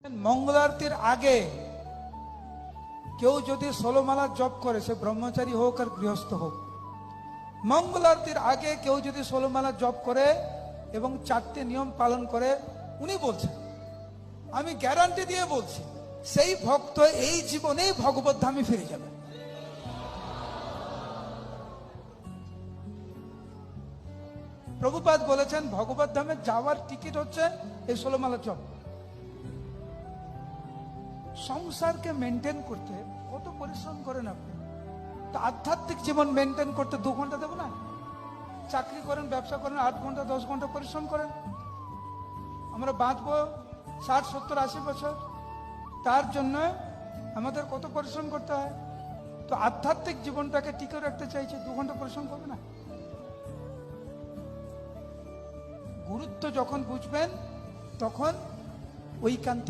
मंगल आरतीर आगे क्यों यदि 16 माला जप करे से ब्रह्मचारी होक और गृहस्थ होक, मंगल आरतीर आगे क्यों यदि 16 माला जप करे एवं 4टे नियम पालन करे उनी बोलছেন আমি গ্যারান্টি দিয়ে বলছি সেই ভক্ত এই জীবনেই ভগবত ধামে ফিরে যাবে। প্রভুপাদ বলেছেন ভগবত ধামে যাওয়ার টিকিট হচ্ছে এই 16 মালা জপ। সংসারকে মেনটেন করতে কত পরিশ্রম করেন আপনি, তো আধ্যাত্মিক জীবন মেনটেন করতে 2 ঘন্টা দেব না? চাকরি করেন, ব্যবসা করেন, 8 ঘন্টা 10 ঘন্টা পরিশ্রম করেন। আমরা বাঁচবো 60, 70, 80 বছর, তার জন্য আমাদের কত পরিশ্রম করতে হয়। তো আধ্যাত্মিক জীবনটাকে টিকে রাখতে চাইছে 2 ঘন্টা পরিশ্রম করবে না? গুরুত্ব যখন বুঝবেন তখন ঐকান্তিক